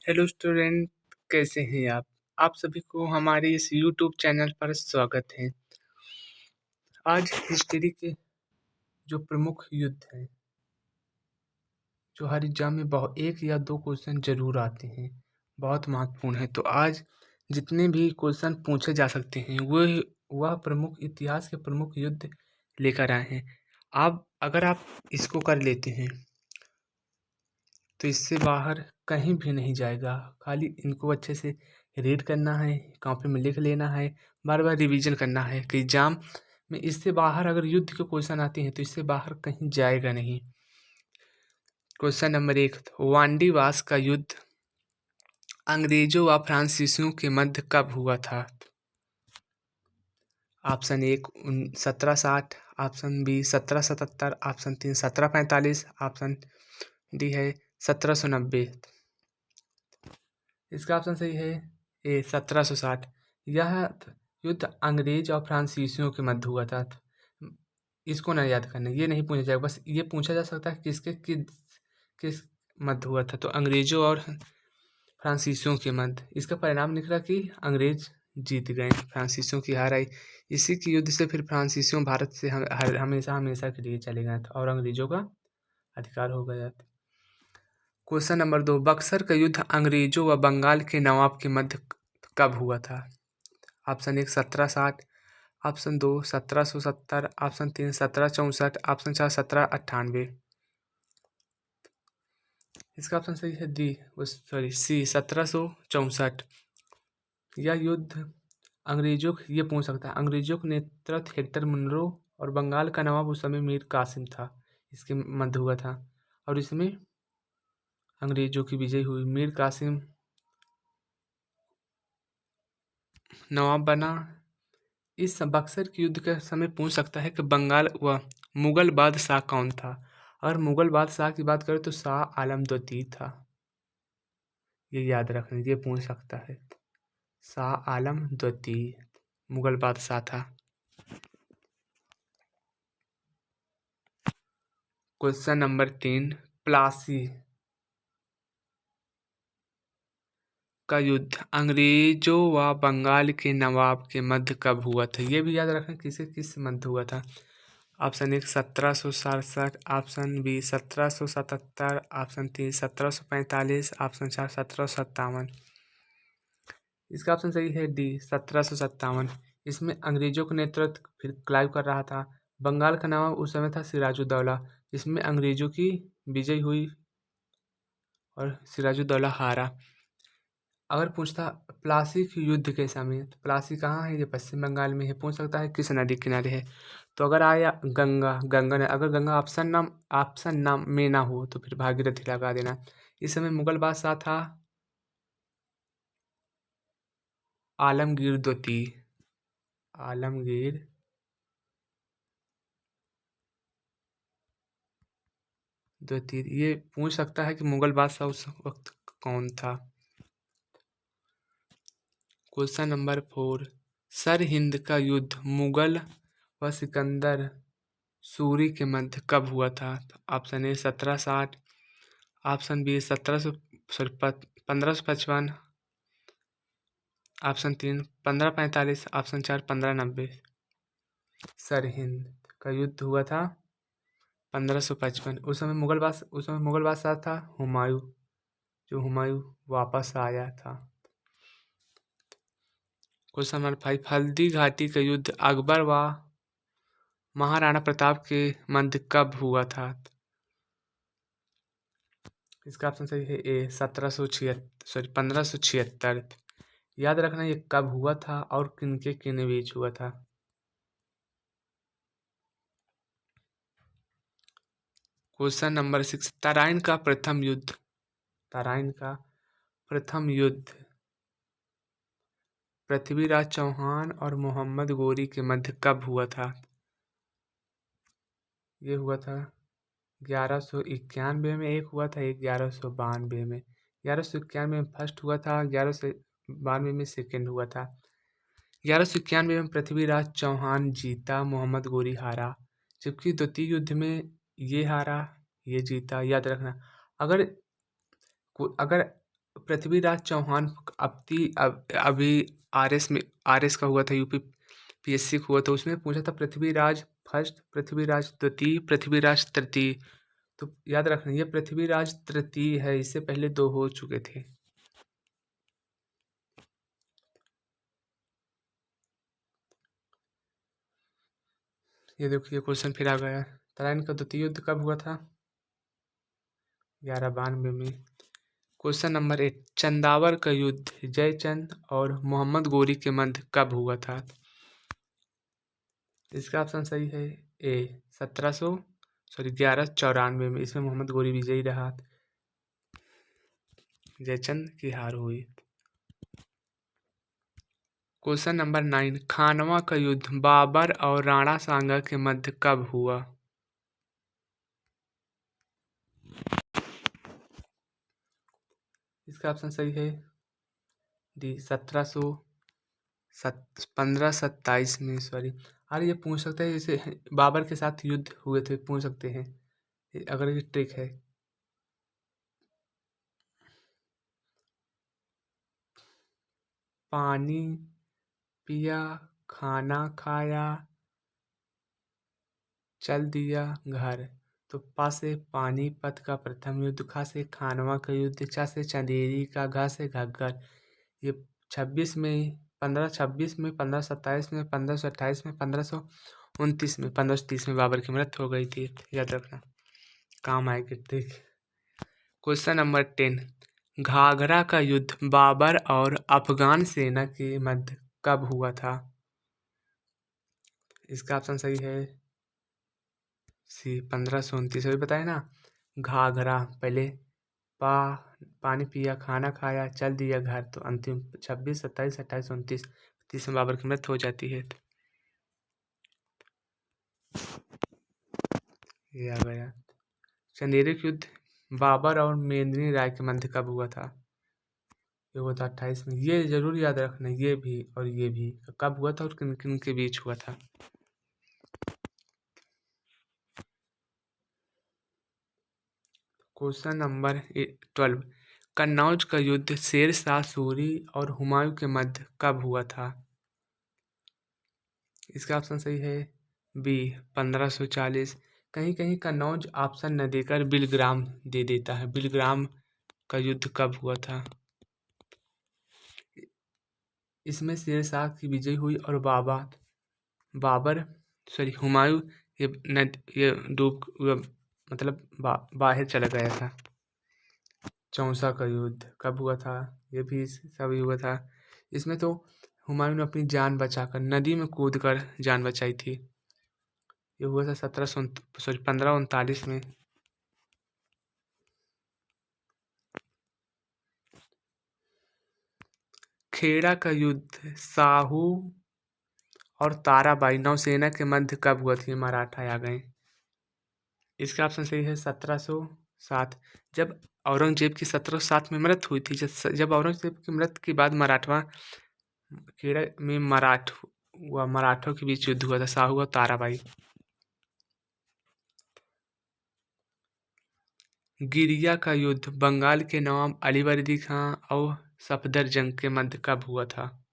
Hello student, कैसे हैं आप? आप सभी को हमारे इस यूट्यूब चैनल पर स्वागत है। आज हिस्ट्री के जो प्रमुख युद्ध हैं, जो हर एग्जाम में बहुत एक या दो क्वेश्चन जरूर आते हैं, बहुत महत्वपूर्ण है। तो आज जितने भी क्वेश्चन पूछे जा सकते हैं वह प्रमुख इतिहास के प्रमुख युद्ध लेकर आए हैं। अगर आप इसको कर लेते हैं तो इससे बाहर कहीं भी नहीं जाएगा। खाली इनको अच्छे से रीड करना है, कॉपी में लिख लेना है, बार बार रिवीजन करना है कि एग्जाम में इससे बाहर अगर युद्ध के क्वेश्चन आते हैं तो इससे बाहर कहीं जाएगा नहीं। क्वेश्चन नंबर 1, वांडीवास का युद्ध अंग्रेजों व फ्रांसीसियों के मध्य कब हुआ था? Option 1 1760, option B 1777, option 3 1745, option D है 1790। इसका ऑप्शन सही है ए 1760। यह युद्ध अंग्रेज और फ्रांसीसियों के मध्य हुआ था। इसको ना याद करना, ये नहीं पूछा जाएगा, बस ये पूछा जा सकता है किस मध्य हुआ था। तो अंग्रेजों और फ्रांसीसियों के मध्य। इसका परिणाम निकला कि अंग्रेज जीत गए, फ्रांसीसियों की हार आई। इसी की युद्ध से फिर फ्रांसीसियों भारत से हमेशा हमेशा के लिए चले गए थे और अंग्रेजों का अधिकार हो गया था। क्वेश्चन नंबर 2, बक्सर का युद्ध अंग्रेजों व बंगाल के नवाब के मध्य कब हुआ था? Option 1 1760, option 2 1770, option 3 1764, option 4 1798। इसका ऑप्शन सही है डी सी 1764। यह युद्ध अंग्रेजों ये पूछ सकता है, अंग्रेजों के नेतृत्व हेक्टर मुनरो और बंगाल का नवाब उस समय मीर कासिम था, इसके मध्य हुआ था और इसमें अंग्रेजों की विजय हुई। मीर कासिम नवाब बना। इस बक्सर के युद्ध के समय पूछ सकता है कि बंगाल व मुगल बादशाह कौन था। अगर मुगल बादशाह की बात करें तो शाह आलम द्वितीय था, ये याद रखना, ये पूछ सकता है। शाह आलम द्वितीय मुगल बादशाह था। क्वेश्चन नंबर 3, प्लासी का युद्ध अंग्रेजों व बंगाल के नवाब के मध्य कब हुआ था? ये भी याद रखें किस मध्य हुआ था। Option 1 1767, option B 1777, option 3 1745, option 4 1757। इसका ऑप्शन सही है डी 1757। इसमें अंग्रेजों का नेतृत्व फिर क्लाइव कर रहा था। बंगाल का नवाब उस समय था सिराजुद्दौला। इसमें अंग्रेजों की विजय हुई और सिराजुद्दौला हारा। अगर पूछता प्लासी के युद्ध के समय, तो प्लासी कहाँ है? ये पश्चिम बंगाल में है। पूछ सकता है किस नदी किनारे है। तो अगर आया गंगा ने, अगर गंगा ऑप्शन नाम में ना हो तो फिर भागीरथी लगा देना। इस समय मुगल बादशाह था आलमगीर द्वितीय। आलमगीर द्वितीय। ये पूछ सकता है कि मुगल बादशाह उस वक्त कौन था। क्वेश्चन नंबर 4, सरहिंद का युद्ध मुगल व सिकंदर सूरी के मध्य कब हुआ था? Option A 1760, option B 1555, option 3 1545, option 4 1590। Sirhind का युद्ध हुआ था 1555। उस समय मुगल बादशाह था हुमायूं, जो हुमायूं वापस आया था। क्वेश्चन नंबर 5, हल्दी घाटी का युद्ध अकबर व महाराणा प्रताप के मध्य कब हुआ था? इसका ऑप्शन सही है ए 1576। याद रखना ये कब हुआ था और किन बीच हुआ था। क्वेश्चन नंबर 6, तराइन का प्रथम युद्ध पृथ्वीराज चौहान और मोहम्मद गोरी के मध्य कब हुआ था? ये हुआ था 1191 में एक हुआ था, 1192 में। 1191 में फर्स्ट हुआ था, 1192 में सेकेंड हुआ था। 1191 में पृथ्वीराज चौहान जीता, मोहम्मद गोरी हारा। जबकि द्वितीय युद्ध में ये हारा, ये जीता। याद रखना, अगर पृथ्वीराज चौहान अभी आरएस का हुआ था, यूपी पीएससी का हुआ था, उसमें पूछा था पृथ्वीराज फर्स्ट, पृथ्वीराज द्वितीय, पृथ्वीराज तृतीय। तो याद रखना ये पृथ्वीराज तृतीय है, इससे पहले 2 हो चुके थे। ये देखिए क्वेश्चन फिर आ गया। तराइन का द्वितीय युद्ध कब हुआ था? 1192 में। क्वेश्चन नंबर 8, चंदावर का युद्ध जयचंद और मोहम्मद गोरी के मध्य कब हुआ था? इसका ऑप्शन सही है ए 1194 में। इसमें मोहम्मद गोरी विजयी रहा, जयचंद की हार हुई। क्वेश्चन नंबर 9, खानवा का युद्ध बाबर और राणा सांगा के मध्य कब हुआ? इसका ऑप्शन सही है डी 1527 में। सॉरी, अरे ये पूछ सकते हैं जैसे बाबर के साथ युद्ध हुए थे, पूछ सकते हैं अगर ये ट्रिक है। पानी पिया, खाना खाया, चल दिया घर। तो पा से पानीपत का प्रथम युद्ध, खा से खानवा का युद्ध, चा से चंदेरी का, घा से घग्गर। ये 26 में, 1526 में, 1527 में, 1528 में, 1529 में, 1530 में बाबर की मृत्यु हो गई थी। याद रखना, काम आएगी ट्रिक। क्वेश्चन नंबर 10, घाघरा का युद्ध बाबर और अफगान सेना के मध्य कब हुआ था? इसका ऑप्शन सही है सी 1529। अभी बताया ना, घाघरा पहले पा पानी पिया, खाना खाया, चल दिया घर। तो अंतिम 26, 27, 28, 29, 30 में बाबर की मृत्यु हो जाती है। ये आ गया। चंदेरी का युद्ध बाबर और मेदिनी राय के मध्य कब हुआ था? ये हुआ था 28 में। ये जरूर याद रखना, ये भी और ये भी कब हुआ था और किन किन के बीच हुआ था। क्वेश्चन नंबर 12, कन्नौज का युद्ध शेर शाह सूरी और हुमायूं के मध्य कब हुआ था? इसका ऑप्शन सही है बी 1540। कहीं कहीं कन्नौज ऑप्शन न देकर बिलग्राम दे देता है। बिलग्राम का युद्ध कब हुआ था? इसमें शेर शाह की विजय हुई और बाबर सॉरी हुमायूं ये मतलब बाहर चला गया था। चौसा का युद्ध कब हुआ था? ये भी सभी हुआ था। इसमें तो हुमायूं ने अपनी जान बचाकर नदी में कूदकर जान बचाई थी। ये हुआ था 1539 में। खेड़ा का युद्ध साहू और ताराबाई नौसेना के मध्य कब हुआ थी? मराठा आ गए। इसका ऑप्शन सही है 1707। जब औरंगजेब की 1707 में मृत्यु हुई थी, जब औरंगजेब की मृत्यु के बाद मराठवा खेड़ा में मराठों के बीच युद्ध हुआ था, साहू और ताराबाई। गिरिया का युद्ध बंगाल के नवाब अलीवर्दी खां और सफदरजंग के मध्य कब हुआ था?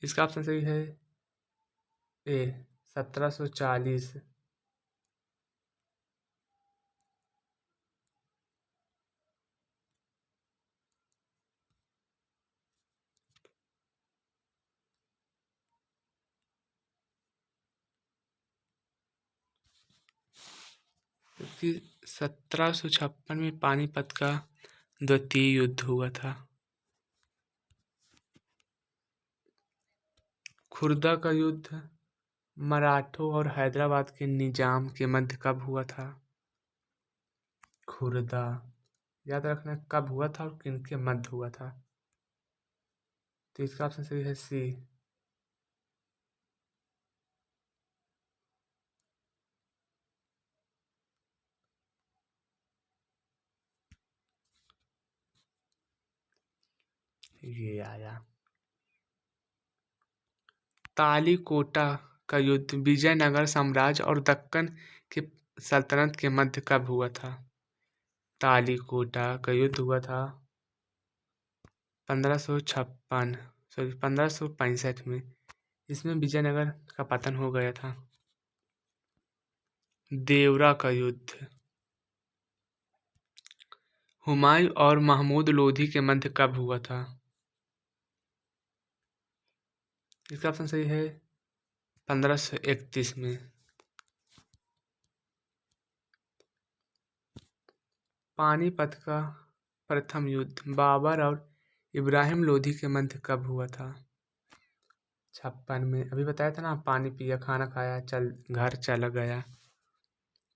इसका ऑप्शन सही है ए 1740। कि 1756 में पानीपत का द्वितीय युद्ध हुआ था। खुर्दा का युद्ध मराठों और हैदराबाद के निजाम के मध्य कब हुआ था? खुर्दा, याद रखना कब हुआ था और किन के मध्य हुआ था। तो इसका ऑप्शन सही है सी। ये आया। तालीकोटा का युद्ध विजयनगर साम्राज्य और दक्कन के सल्तनत के मध्य कब हुआ था? तालीकोटा का युद्ध हुआ था 1565 में। इसमें विजयनगर का पतन हो गया था। देवरा का युद्ध हुमायूं और महमूद लोधी के मध्य कब हुआ था? इसका ऑप्शन सही है 1531 में। पानीपत का प्रथम युद्ध बाबर और इब्राहिम लोधी के मध्य कब हुआ था? 56 में। अभी बताया था ना, पानी पिया, खाना खाया, चल घर चला गया,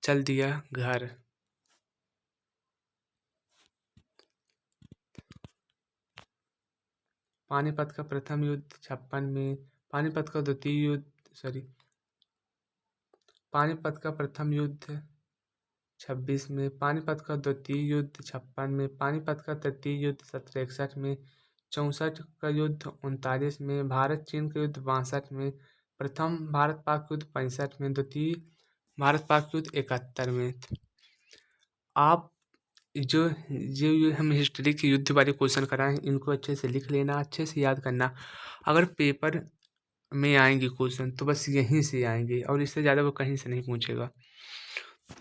चल दिया घर। पानीपत का प्रथम युद्ध 56 में। पानीपत का द्वितीय युद्ध पानीपत का प्रथम युद्ध 26 में। पानीपत का द्वितीय युद्ध 56 में। पानीपत का तृतीय युद्ध 1761 में। 64 का युद्ध 39 में। भारत चीन का युद्ध 62 में। प्रथम भारत पाक युद्ध 65 में। द्वितीय भारत पाक युद्ध 71 में। आप जो जो हम हिस्ट्री के युद्ध वाले क्वेश्चन कराएं, इनको अच्छे से लिख लेना, अच्छे से याद करना। अगर पेपर में आएंगे क्वेश्चन तो बस यहीं से आएंगे और इससे ज़्यादा वो कहीं से नहीं पूछेगा।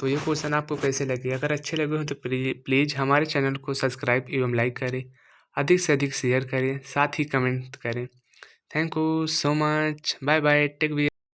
तो ये क्वेश्चन आपको कैसे लगे? अगर अच्छे लगे हो तो प्लीज़ हमारे चैनल को सब्सक्राइब एवं लाइक करें, अधिक से अधिक शेयर करें, साथ ही कमेंट करें। Thank you so much. Bye bye. Take